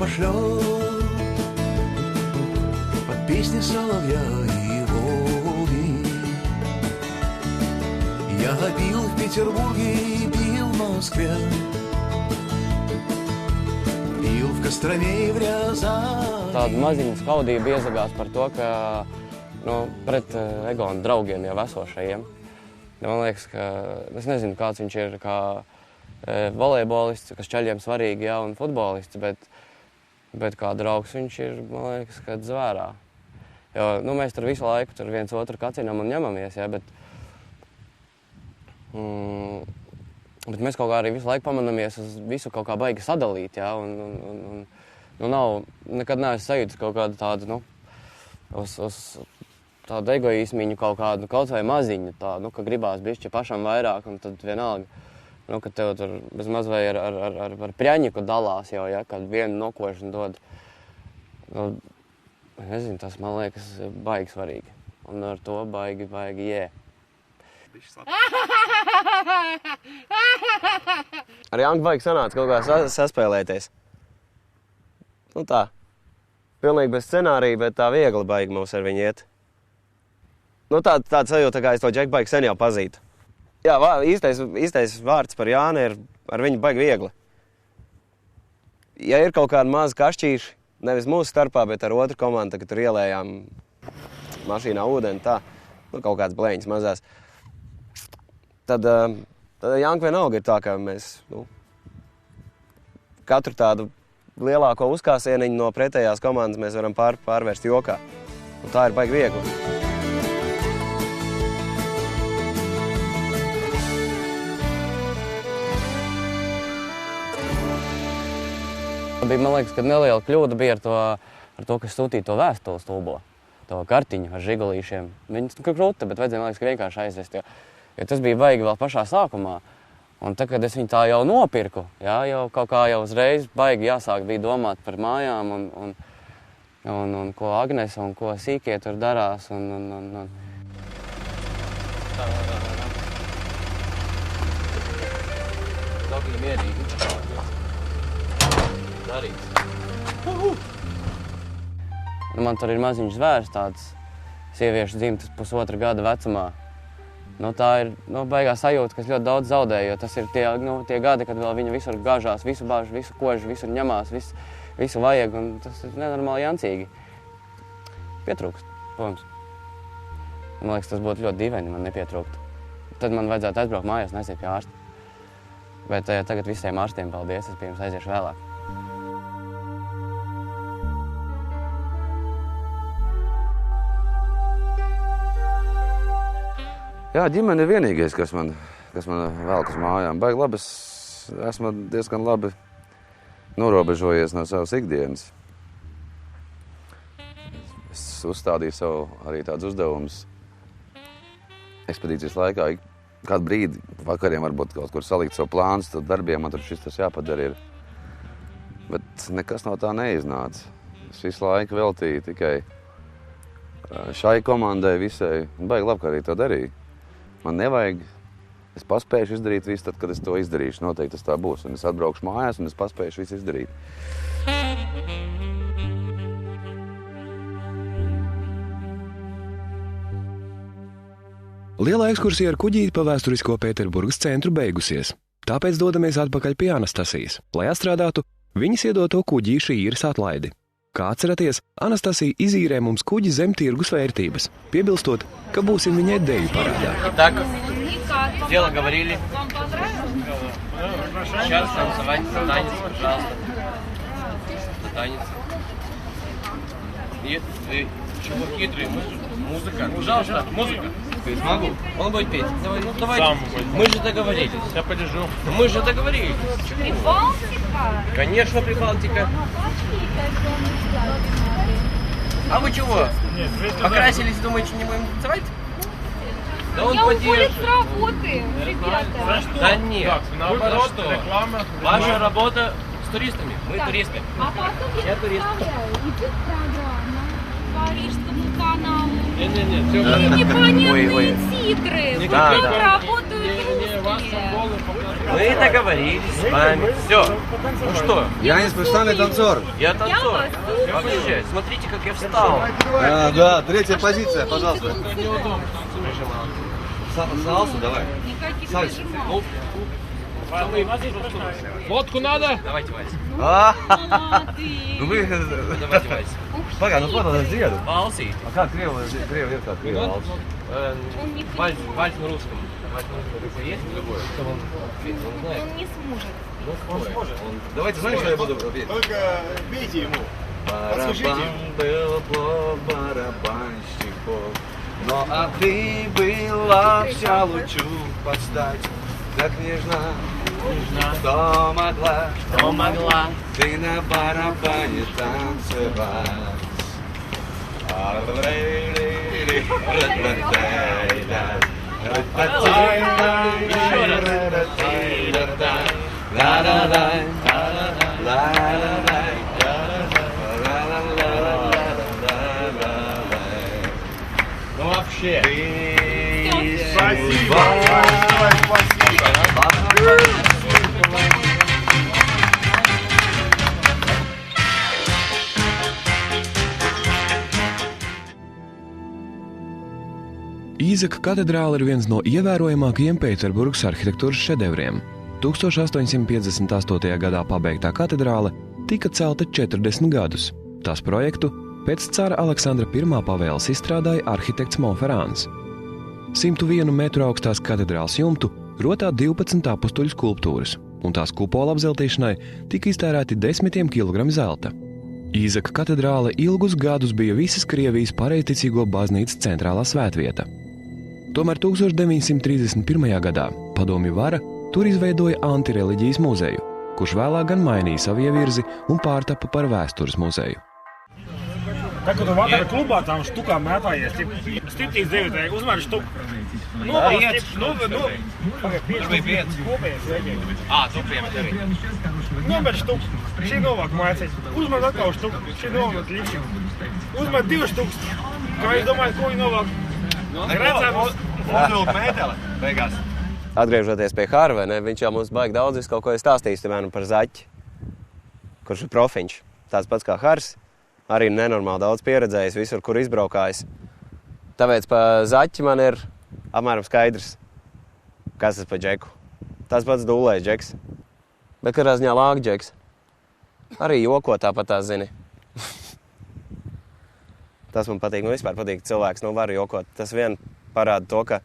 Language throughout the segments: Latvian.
пошлет под песни соловья и Волги. Я пил в Петербурге и пил в Москве, pil в Костроме и в Рязани. Tāda maziņa skaudība iezagās par to, ka pret Egona draugiem jau esošajiem. Man liekas, ka es nezinu, kāds viņš ir kā volejbolists, kas čaļiem svarīgi, jā, un futbolists, bet kā draugs viņš ir, man liekas, ka zvērā. Jo, mēs tur visu laiku tur viens otru kacinām un ņemamies, jā, bet mēs kaut kā arī visu laiku pamanamies uz visu kaut kā baigi sadalīt, jā, un nekad neesmu sajūtis kaut kādu tādu, uz tādu egoismiņu kaut kādu, kaut vai maziņu tā, ka gribās bišķi pašam vairāk, un tad vienalga, ka tev tur bez maz vai ar pļaņiku dalās jau, ja, kad vienu nokošanu dod. Nezinu, tas man liekas baigi svarīgi, un ar to baigi jē. Ar Janku baigi sanāca kaut kā saspēlēties. Tā, pilnīgi bez scenārija, bet tā viegli baigi mums ar viņu iet. Tāda sajūta, kā es to Džeku baigi sen jau pazītu. Jā, īstais vārds par Jāni ir ar viņu baigi viegli. Ja ir kaut kāda maza kašķīša, nevis mūsu starpā, bet ar otru komandu, kad tur ielējām mašīnā ūdeni, tā, kaut kāds blēņas mazās, tad Janka vienalga ir tā, ka mēs katru tādu lielāko uzkāsieniņu no pretējās komandas mēs varam pārvērst jokā. Un tā ir baigi viegli. Man liekas, ka neliela kļūda bija ar to, kas sūtīja to vēstuli stulbo, to kartiņu ar žigulīšiem. Viņas krūta, bet vajadzēja, man liekas, ka vienkārši aizvest, jo tas bija baigi vēl pašā sākumā. Un tad, kad es viņu tā jau nopirku, jā, jau kaut kā jau uzreiz baigi jāsāk bija domāt par mājām un ko Agnese un ko sīkie tur darās. Dabīgi mierīgi. Darīts. Man tur ir maziņš zvērs, tāds sieviešu dzimtas 1,5 gada vecumā. Tā ir baigā sajūta, kas ļoti daudz zaudē, jo tas ir tie gadi, kad vēl viņa visur gāžās, visu bāž, visu kož, visur ņemās, visu vajag, un tas ir nenormāli jancīgi. Pietrūkst, protams. Man liekas, tas būtu ļoti dīvaini, man nepietrūktu. Tad man vajadzētu aizbraukt mājās un aiziet pie ārsta. Bet tagad visiem ārstiem paldies, es pie jums aiziešu vēlāk. Jā, ģimene ir vienīgais, kas man velk uz mājām. Baigi labi, es esmu diezgan labi norobežojies no savas ikdienas. Es uzstādīju sev arī tādus uzdevumus ekspedīcijas laikā. Kādu brīdi vakariem varbūt kaut kur salikt savu plānus, tad darbiem man tur tas jāpadara ir. Bet nekas no tā neiznāca. Es visu laiku veltīju tikai šai komandai visai. Baigi labi, ka arī to darīju. Man nevajag, es paspējuši izdarīt visu tad, kad es to izdarīšu. Noteikti tas tā būs. Un es atbraukšu mājās un es paspējuši visu izdarīt. Lielā ekskursija ar kuģīti pa vēsturisko Pēterburgas centru beigusies. Tāpēc dodamies atpakaļ pie Anastasijas, lai atstrādātu viņas iedoto kuģīša īres atlaidi. Kā atceraties, Anastasija izīrē mums kuģi zem tirgus vērtības, piebilstot, ka būsim viņai deju parādā. Так, дело говорили. Сейчас танцевать танец, пожалуйста. Танец. Нет, ты чего хитрый? Музыка. Пожалуйста, музыка. Смогу. Он будет петь. Давайте. Мы же договорились. Я подержу. Мы же договорились. Прибалтика? Конечно, Прибалтика. А вы чего? Покрасились, думаете, не будем танцевать? Да он уволит с работы, ребята. Да нет, наоборот, ваша работа с туристами. Мы туристы. А потом я представляю, идет программа по Рижскому каналу. Нет, И непонятные титры. Вот там работают русские. Вы договорились с вами. Все. Ну что? Я не профессиональный танцор. Я танцор. Вообще, смотрите, как я встал. Да, третья позиция, пожалуйста. Салсу давай. Никаких прижимов. Фотку надо? Давайте, Вася. Ну вы... Давайте, Вася. Погоди, ну фото надо сделать. Валси. А как криво, как криво? Он не Вальс на русском. Вальс на русском. Это есть любой? Он знает. Он не сможет. Он сможет. Давайте, знаешь, что я буду петь? Только бейте ему. Барабан был плох барабанщиков, но а ты была вся лучу подстать, так нежна, что могла ты на барабане танцевать. Ну вообще. Спасибо. Īzaka katedrāle ir viens no ievērojamākajiem Pēterburgas arhitektūras šedevriem. 1858. gadā pabeigtā katedrāle tika celta 40 gadus. Tās projektu pēc cara Aleksandra I pavēles izstrādāja arhitekts Monferrāns. 101 metru augstās katedrāles jumtu rotā 12 apustuļu skulptūras, un tās kupola apzeltīšanai tika iztērēti 10 kg zelta. Īzaka katedrāle ilgus gadus bija visas Krievijas pareizticīgo baznīcas centrālā svētvieta. Tomēr 1931. gadā padomju vara tur izveidoja antireliģijas muzeju, kurš vēlāk gan mainīja savu ievirzi un pārtapa par vēstures muzeju. Tā, kad tu vakara klubā tām štukām mētājies, stiptīs dievitēji, uzmēri štuku. Tur bija 5. Kopējais veikīgi. Tu piemet arī. Nomet štuku, šī novāk mācīt. Uzmet atkal štuku, šī novāk līdzi. Uzmet 2 štukus. Kā jūs domājat, ko viņi novāk? Redzēm Uzvilk mētele. Beigās. Atgriežoties pie Harva, viņš jau mums baigi daudz visu kaut ko ir stāstījis, piemēram, par Zaķi, kurš ir profiņš. Tāds pats kā Hars, arī nenormāli daudz pieredzējis, visur, kur izbraukājis. Tāpēc pa Zaķi man ir apmēram skaidrs, kas tas pa Džeku. Tas pats dūlējs Džeks. Bet kādā ziņā lāk Džeks. Arī joko tāpat tās zini. Tas man patīk, vispār patīk, ka cilvēks var jokot. Tas vien parāda to, ka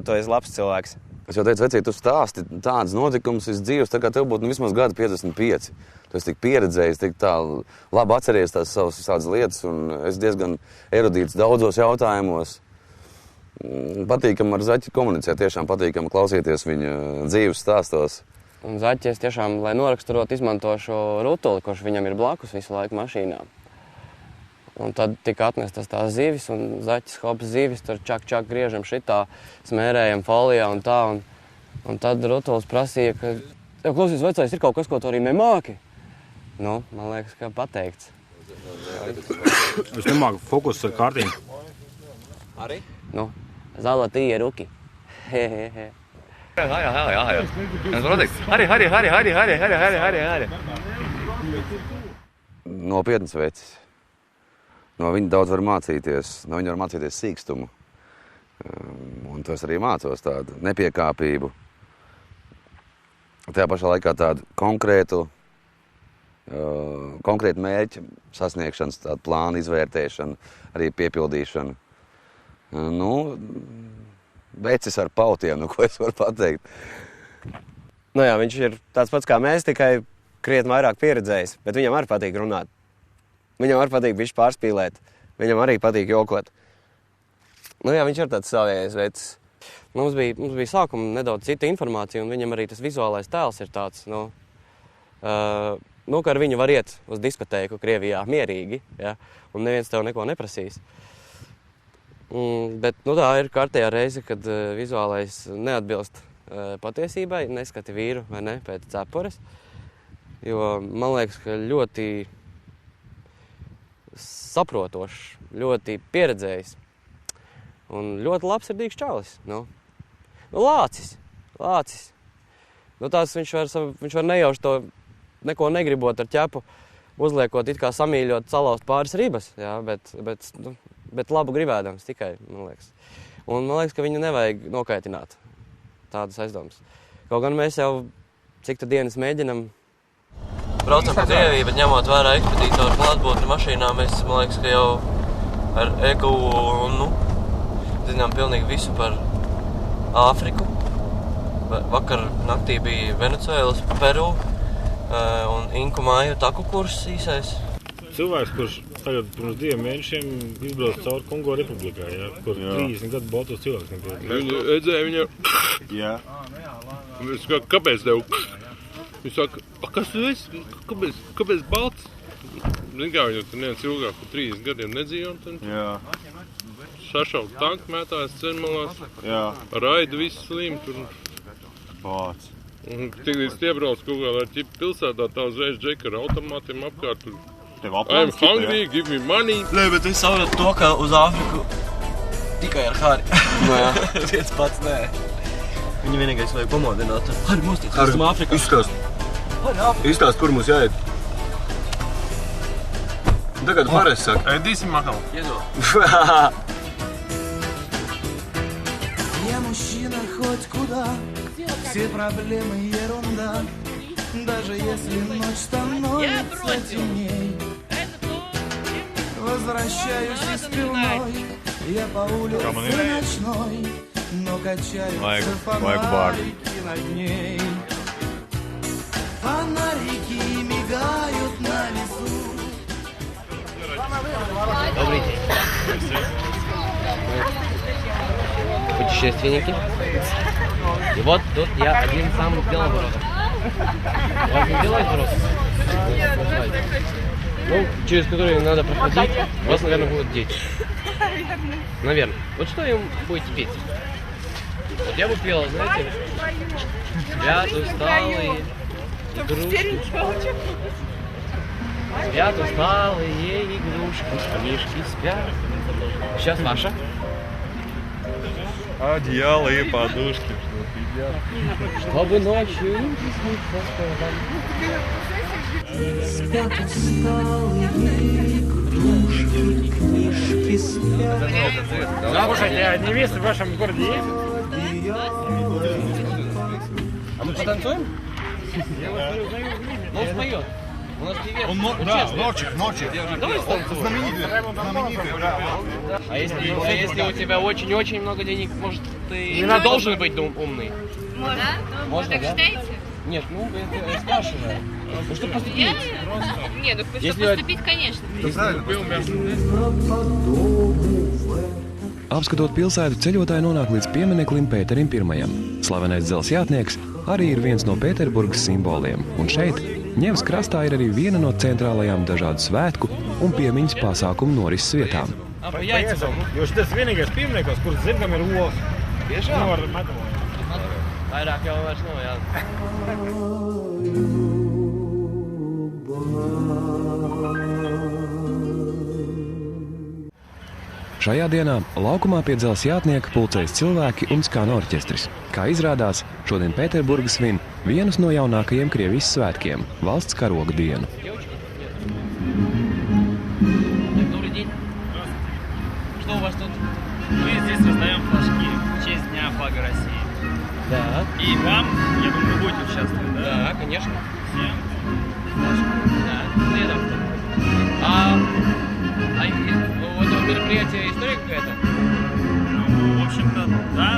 tu esi labs cilvēks. Es jau teicu, vecīt, tu stāsti tādas notikumus, es dzīvos, tā kā tev būtu vismaz gadu 55. Tu esi tik pieredzējis, tik tā labi atceries tās savas lietas, un es diezgan erudīts daudzos jautājumos. Patīkam ar Zaķi komunicēt, tiešām patīkam klausīties viņa dzīves stāstos. Un Zaķis tiešām, lai noraksturot, izmanto šo rutuli, kurš viņam ir blakus visu laiku mašīnā. Un tad tika atnestas tās zivis, un Zaķis hops zivis, tur čak griežam šitā, smērējam folijā un tā. Un tad rutulis prasīja, ka tev klausies vecais, ir kaut kas, ko tu arī nemāki? Nu, man liekas, ka pateikts. Es nemāku fokus ar kārtīm. Arī? Nu, zalatīja ruki. Hehehe. Jā. Arī. Nopietns vecis. No viņa daudz var mācīties. No viņa var mācīties sīkstumu. Un to es arī mācos, tādu nepiekāpību. Tajā pašā laikā tādu konkrētu mērķu sasniegšanas, tādu plānu izvērtēšanu, arī piepildīšanu. Nu, vecis ar pautiem, ko es varu pateikt. Nu jā, viņš ir tāds pats kā mēs, tikai krietni vairāk pieredzējis, bet viņam arī patīk runāt. Viņam arī patīk bišķi pārspīlēt, viņam arī patīk jokot. Nu jā, viņš ir tāds savējais vecis. Mums bija sākuma nedaudz cita informācija, un viņam arī tas vizuālais tēls ir tāds, ka ar viņu var iet uz diskotēku Krievijā mierīgi, ja, un neviens tev neko neprasīs. Bet tā ir kārtējā reize, kad vizuālais neatbilst patiesībai, neskati vīru vai ne pēc cepures, jo man liekas, ka ļoti saprotošs, ļoti pieredzējis un ļoti labs sirdīgs čalis. Lācis. Nu, tās viņš var nejauši to neko negribot ar ķepu, uzliekot it kā samīļot, salauzt pāris ribas, jā, bet labu gribēdams tikai, man liekas. Un man liekas, ka viņu nevajag nokaitināt, tādas aizdomas. Kaut gan mēs jau cik tad dienas mēģinam. Braucam pa Krieviju, bet ņemot vērā ekspedītoru klātbūtni mašīnā, mēs, man liekas, ka jau ar EGU, zinām pilnīgi visu par Āfriku. Vakar naktī bija Venecuēlas, Peru un Inku māju taku kurs īsais. Cilvēks, kurš tagad pirms 2 mēnešiem izbrauc cauri Kongo republikā, ja, kur 30 gadu Baltos cilvēks nebija. Viņa redzēja viņu. Jā. Viņš saka, kāpēc tev? Viņš saka, kas tu esi? Kāpēc balts? Zin kā viņu tur neviens ilgāk par 30 gadiem nedzīvo. Jā. Šašaukt tanku mētājās ceļmalās. Jā. Raidu visu slimu tur. Pāc. Un tik līdz tiebrauc kaut kādā ar ķipu pilsētā, tā uzreiz džeka ar automātiem apkārt tur. I'm hungry, give me money. Nē, bet es saprotu to, ka uz Āfriku tikai ar Hari. Jā. Viens pats, nē. Viņu vienīgais vajag pamodināt. Hari, mosties, mēs esam Āfrikā. Izstāst, kur mums jāiet. Tagad Hares saka. Ēdīsim atkal. Я мужчина хоть куда, все проблемы ерунда. Даже если ночь становится темней, возвращаюсь из пивной, я по улице ночной, но качаются фонарики над ней. Фонарики мигают на лесу. Добрый день. Путешественники. И вот тут я один сам сделал ворота. Вас не делать ворота? Ну, через которые надо проходить, у вас, наверное, будут дети. Наверное. Вот что им будете петь? Вот я бы пела, знаете, спят усталые игрушки. Спят усталые игрушки, мишки спят. Сейчас ваша. Одеяло и подушки. Чтобы ночью им снится Спят усталые игрушки, книжки спят. Слушайте, а невесты в вашем городе есть? А мы потанцуем? Ну, он споет. У нас певец. Ночи. Давай станцуем. Знаменитый. А если у тебя очень-очень много денег, может, ты не должен быть умный? Можно, так да? считаете? Нет, ну, я спрашиваю. Ну, что поступить? Нет, ну Если чтобы поступить, конечно. Apskatot pilsētu, ceļotāji nonāk līdz piemineklim Pēterim I. Slavenais dzelzjātnieks arī ir viens no Pēterburgas simboliem, un šeit, Ņevas krastā, ir arī viena no centrālajām dažādu svētku un piemiņas pasākumu norises vietām. Jo šitas vienīgais piemineklis, kurš zin, kam ir olas. Tiešām? Nu, ar metālu. Vairāk jau vairs nav, jā. Šajā dienā laukumā pie dzelzjātnieka pulcējas cilvēki un skan orķestris. Kā izrādās, šodien Pēterburga svin vienus no jaunākajiem Krievijas svētkiem – valsts karoga dienu. Добрый день. Что у вас тут? Мы здесь раздаем флажки в честь Дня флага России. Да. И вам, я думаю, вы будете участвовать, да? Да, конечно. Всем. Да. Следом. У этого мероприятия история какая-то? Ну, в общем-то, да.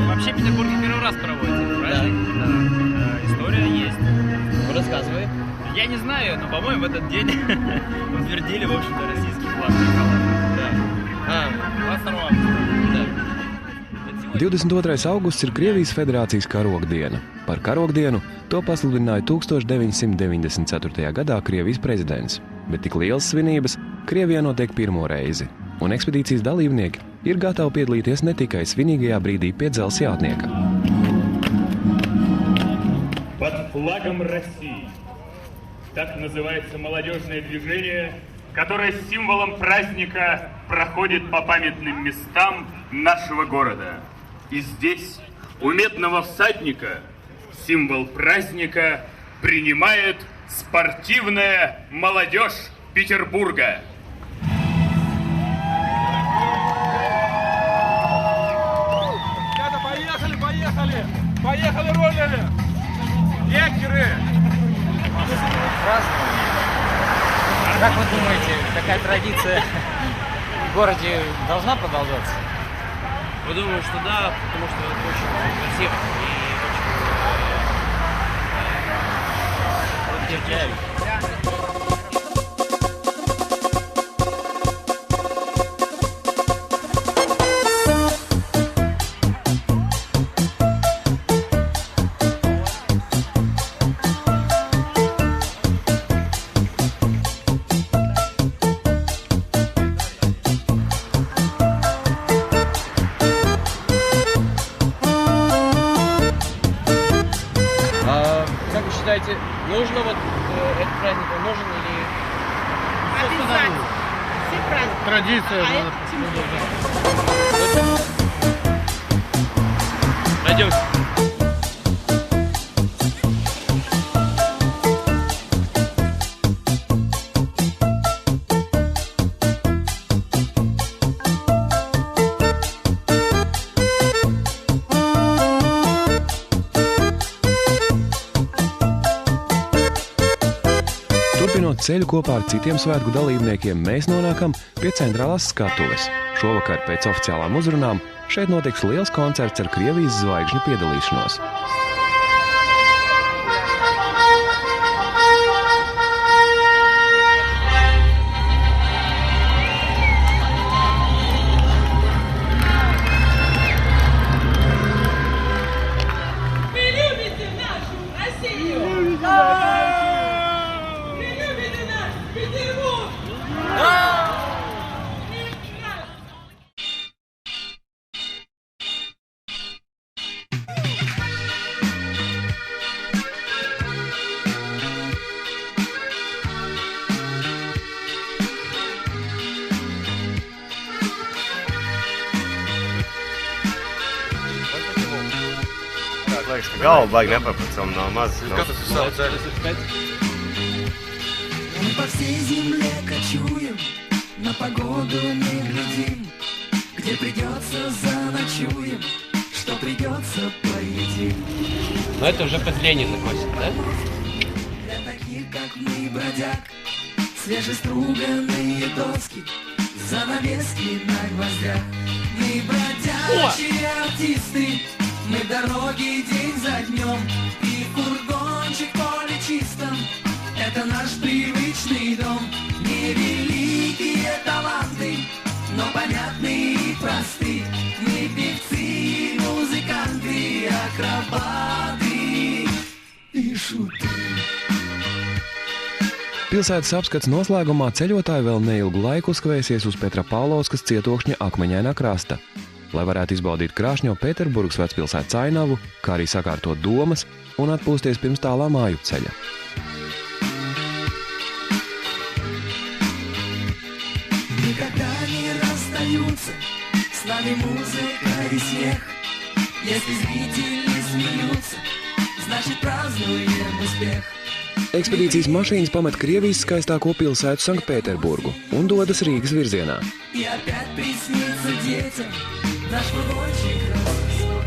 Вообще в Петербурге первый раз проводится праздник. Да. История есть. Рассказывай. Я не знаю, но, по-моему, в этот день утвердили, в общем-то, российский флаг. Да. 22 августа. Да. 22. augusts ir Krievijas Federācijas karogdiena. Par karogdienu to pasludināja 1994. gadā Krievijas prezidents, bet tik lielas svinības Krievijā notiek pirmo reizi, un ekspedīcijas dalībnieki ir gatavi piedalīties ne tikai svinīgajā brīdī pie dzelzjātnieka. Под флагом России. Так называется молодежное движение, которое с символом праздника проходит по памятным местам нашего города. И здесь, у Медного всадника, символ праздника, принимает спортивная молодежь Петербурга. Ребята, поехали! Поехали, роллеры! Лекеры! Как вы думаете, такая традиция в городе должна продолжаться? Я думаю, что да, потому что это очень красиво и очень вдохновляет. Как вы считаете, нужно вот этот праздник, он нужен или... Обязательно. Все праздники. Традиция. Пойдемте. Turpinot ceļu kopā ar citiem svētku dalībniekiem, mēs nonākam pie centrālās skatuves. Šovakar pēc oficiālām uzrunām šeit notiks liels koncerts ar Krievijas zvaigžņu piedalīšanos. Liekas, ka galva baigi nepapracam, nav maz. Kas tas ir savu ceļu? Мы по всей земле кочуем, на погоду не глядим. Где придется, заночуем, что придется, поедим. Но это уже под Ленина косит, да? Для таких, как мы, бродяг, свежеструганные доски, занавески на гвоздях. Мы бродячие артисты, мы дороги день за днем, и фургончик в поле чистом — это наш привычный дом. Невеликие таланты, но понятные и просты. Мы певцы, музыканты, акробаты и шуты. Pilsētas apskats noslēgumā ceļotāji vēl neilgu laiku uzkavēsies uz Petropavlovskas cietokšņa akmeņainā krasta, lai varētu izbaudīt krāšņo Pēterburgas vecpilsētas ainavu, kā arī sakārtot domas un atpūsties pirms tālā māju ceļa. Никогда не расстаются с нами музыка и смех. Если zrители смеются, значит празднуем успех. Ekspedīcijas mašīnas pamet Krievijas skaistāko pilsētu Sanktpēterburgu un dodas Rīgas virzienā. И опять приснится детям наш фургончик Ростов.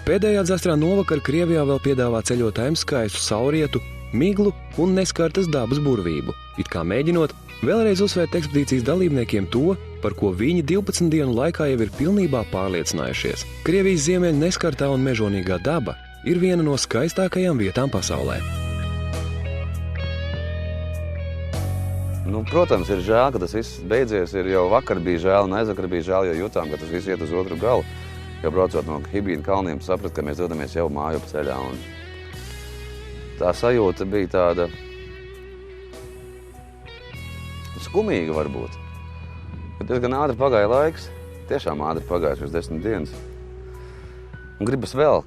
Pēdējā dzestrā novakar Krievijā vēl piedāvā ceļotājiem skaistu saulrietu, miglu un neskartas dabas burvību, it kā mēģinot vēlreiz uzsvērt ekspedīcijas dalībniekiem to, par ko viņi 12 dienu laikā jau ir pilnībā pārliecinājušies. Krievijas ziemeļu neskartā un mežonīgā daba ir viena no skaistākajām vietām pasaulē. Nu, protams, ir žēl, ka tas viss beidzies. Jau vakar bija žēl un aizvakar bija žēl, jo jutām, ka tas viss iet uz otru galu. Jau braucot no Hibīna kalniem, saprat, ka mēs dodamies jau māju ceļā. Un tā sajūta bija tāda skumīga varbūt. Bet diezgan ātri pagāja laiks, tiešām ātri pagājuši uz 10 dienas. Un gribas vēl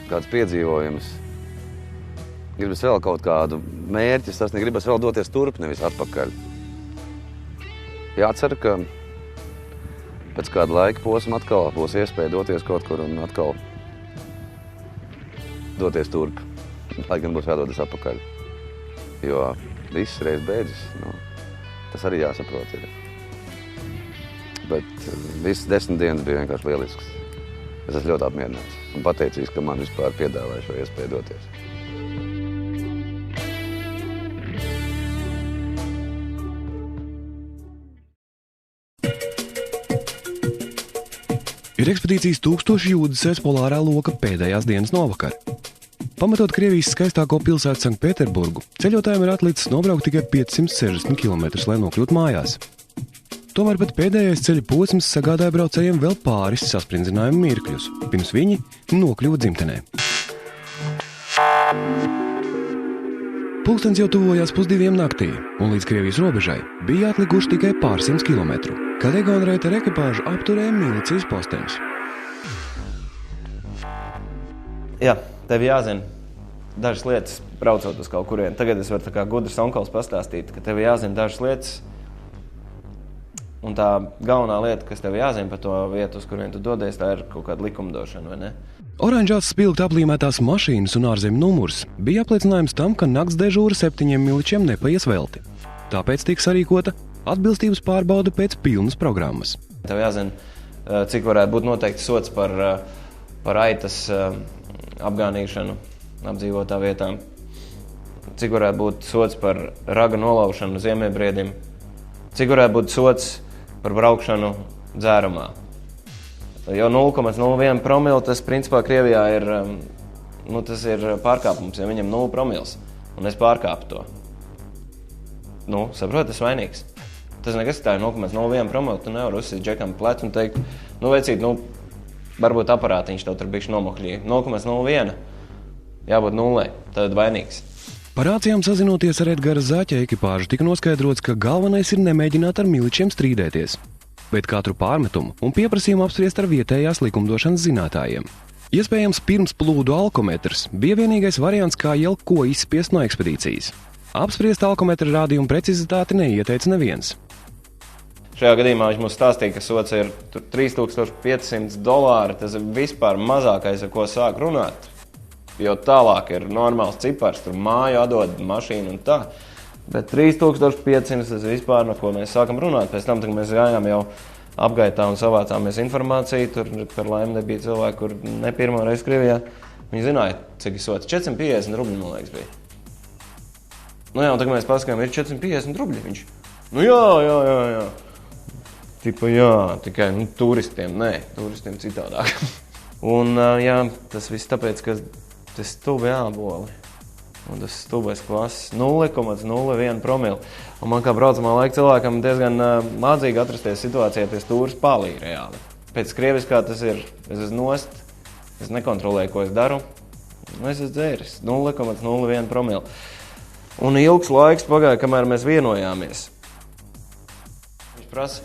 kāds piedzīvojums, gribas vēl kaut kādu mērķi sasniegt, gribas vēl doties turp, nevis atpakaļ. jācer, ka pēc kāda laika posma atkal būs iespēja doties kaut kur un atkal doties turp, lai gan būs jādodas atpakaļ. Jo viss reiz beidzis, tas arī jāsaprot ir. Bet visas 10 dienas bija vienkārši lielisks. Es esmu ļoti apmierināts un pateicīgs, ka man vispār piedāvāja šo iespēju doties. Ir ekspedīcijas 1000 jūdzes polārā loka pēdējās dienas novakar. Pamatot Krievijas skaistāko pilsētu Sanktpēterburgu, ceļotājiem ir atlicis nobraukt tikai 560 km, lai nokļūtu mājās. Tomēr pat pēdējais ceļa posms sagādāja braucējiem vēl pāris sasprindzinājumu mirkļus, pirms viņi nokļuva dzimtenē. Pulkstens jau tuvojās 1:30 naktī, un līdz Krievijas robežai bija atlikuši tikai pārsimts kilometru, kad Egonreiter ekipāžu apturēja milicijas posteņus. Jā, tev jāzina dažas lietas, braucot uz kaut kurien. Tagad es varu tā kā gudrs onkals pastāstīt, ka tev jāzina dažas lietas, un tā galvenā lieta, kas tev jāzina par to vietu, uz kurien tu dodies, tā ir kaut kāda likumdošana, vai ne? Oranžās spilgt aplīmētās mašīnas un ārzemju numurs bija apliecinājums tam, ka nakts dežūra 7 miličiem nepaies velti. Tāpēc tiek sarīkota atbilstības pārbauda pēc pilnas programmas. Tev jāzina, cik varētu būt noteikti sots par aitas apgānīšanu apdzīvotā vietām, cik varētu būt sots par raga nolaušanu ziemiebriedim, cik varētu būt sots par braukšanu dzērumā. Jo 0,01 promili, tas principā Krievijā ir, tas ir pārkāpums, ja viņam 0 promils, un es pārkāpu to. Saproti, tas vainīgs. Tas nekas tā ir 0,01 promili, tu nevar uzsīt džekam pletu un teikt, vecīt, varbūt aparātiņš tev tur bišķi nomohļīja. 0,01, jābūt 0, tad vainīgs. Par rācijām sazinoties ar Edgara Zaķa ekipāžu tika noskaidrots, ka galvenais ir nemēģināt ar miličiem strīdēties, bet katru pārmetumu un pieprasījumu apspriest ar vietējās likumdošanas zinātājiem. Iespējams, pirms plūdu alkometrs bija vienīgais variants, kā jau ko izspiest no ekspedīcijas. Apspriest alkometra rādījumu precizitāti neieteica neviens. Šajā gadījumā viņš mums stāstīja, ka sots ir $3500, tas ir vispār mazākais, ar ko sāk runāt. Jo tālāk ir normāls cipars, tur māju atdod, mašīnu un tā. Bet 3500 tas vispār, no ko mēs sākam runāt. Pēc tam, kad mēs gājām jau apgaitā un savācāmies informāciju, tur par laimi nebija cilvēki, kur ne pirmo reizi Krievijā. Viņi zināja, cik ir sots. 450 rubļi, man liekas, bija. Un tagad mēs paskatām, ir 450 rubļi viņš. Jā. Tipa jā, tikai turistiem, turistiem citādāk. Un jā, tas viss tāpēc, ka tas stulbi jāboli. Un tas stulbais klases 0,01 promili. Un man kā braucamā laika cilvēkam diezgan mādzīgi atrasties situācijā pie stūras pālī reāli. Pēc krieviskā tas ir, es esmu nost, es nekontrolēju, ko es daru. Es esmu dzēris, 0,01 promili. Un ilgs laiks pagāja, kamēr mēs vienojāmies. Viņš prasa,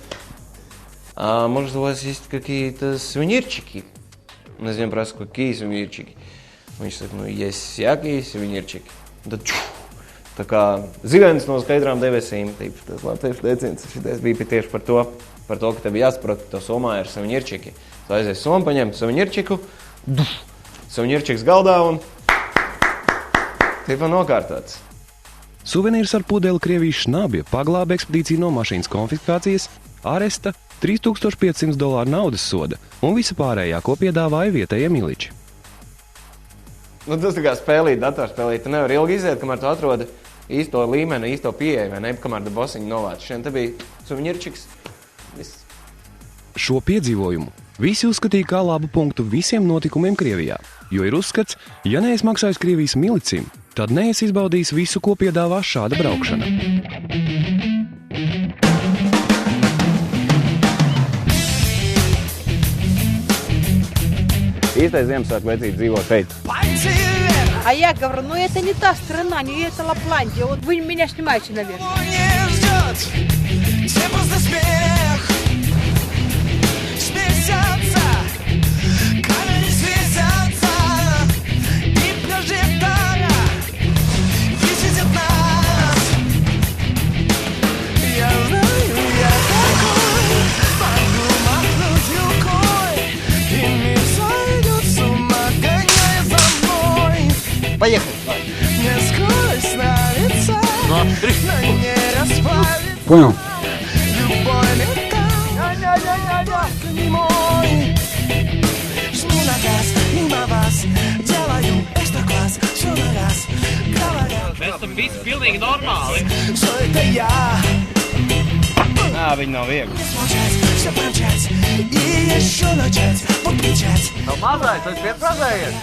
может, у вас есть какие-то сувенирчики? Un es viņam prasu, какие сувенирчики? Viņš saka, есть всякие сувенирчики. Tad tā kā zivens no skaidrām debesīm, tas latviešu teiciens, šitais bija tieši par to, ka tev jāsaprot, ka tev somā ir suvenirčiki. Tu aizies somu, paņem suvenirčiku, suvenirčiks galdā un tipa nokārtots. Suvenīrs ar pudeli Krievijas šnabja paglāba ekspedīciju no mašīnas konfiskācijas, aresta, $3500 naudas soda un visa pārējā, ko piedāvāja vietējie miliči. Tas tā kā spēlīt, datorspēlīt. Tu nevar ilgi iziet, kamēr tu atrodi īsto līmeni, īsto pieeju, vai ne, kamēr tu bosiņu novāc. Šiem te bija suvenirčiks. Viss. Šo piedzīvojumu visi uzskatīja kā labu punktu visiem notikumiem Krievijā, jo ir uzskats, ja neesi maksājis Krievijas milicim, tad neesi izbaudījis visu, ko piedāvā šāda braukšana. Īstais Ziemassvētku vecīt dzīvo šeit. А я говорю, это не та страна, не это Лапландия. Вот вы меня снимаете, наверное. Понял. Mēs tam visi pilnīgi normāli. Nā, viņi nav viegli. Nav mazais, tas pietprasējies.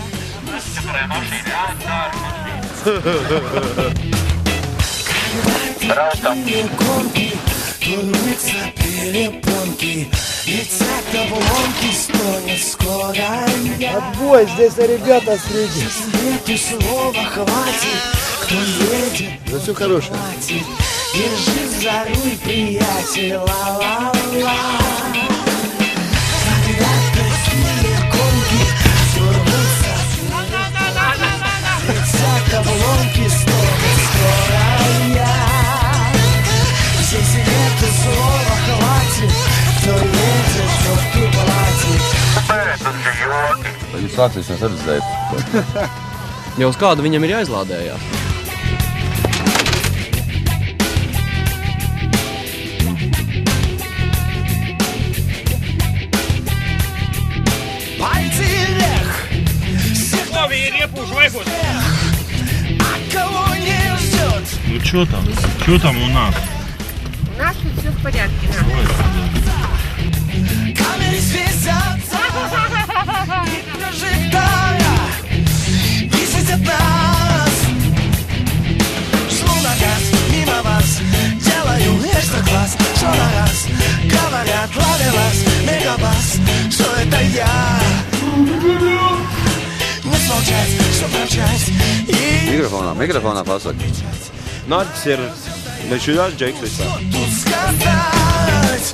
Турнутся перепонки, летят обломки, стонет скоро я. Отбой, здесь ребята среди. Нету слова хватит, кто едет, Да все хорошее. хватит. Держи за руль, приятель, ла-ла-ла. Когда такие гонки турнутся, летят обломки, стонет скоро я. Здесь нету слова хватит, кто едет, тот платит. Jūs sāksies redzēt. Jau uz kādu viņam ir jāizlādējās. Пальцы вверх, Что, репу швайкут? а кого не ждет? Ну что там? Что там у нас? У нас тут все в порядке. Камеры светятся, ожидая, висят от нас. Жму на газ, мимо вас, делаю экстра-класс, что на раз, говорят, ловим вас, мегабас, что это я. Не смолчать, что промчать, и Mikrofonā pasaka. Nārķis ir nešķidās džeks visā. тут сказать.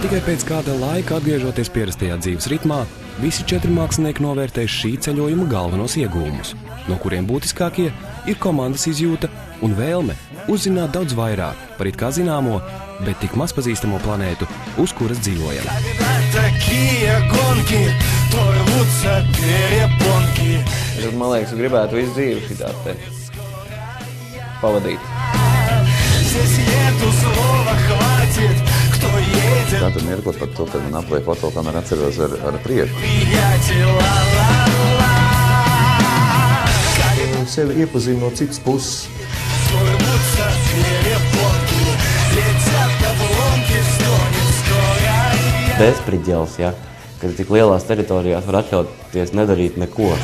Tikai pēc kāda laika, atgriežoties pierastajā dzīves ritmā, visi 4 mākslinieki novērtēs šī ceļojuma galvenos iegūmus, no kuriem būtiskākie ir komandas izjūta un vēlme uzzināt daudz vairāk par it kā zināmo, bet tik maz pazīstamo planētu, uz kuras dzīvojam. Такие гонки, то рвутся перепонки. Man liekas, gribētu visu dzīvi šitā te pavadīt. Здесь нету слова хватит, кто едет, Katru mirkli par to, kad man aplēja fotokameru, atceros ar prieku. приятель, ла-ла-ла. Sevi iepazīst no citas puses. То рвутся перепонки, летят обломки, стонет скоро я. Bezpriģels, ja, kad tik lielās teritorijās var atļauties nedarīt neko.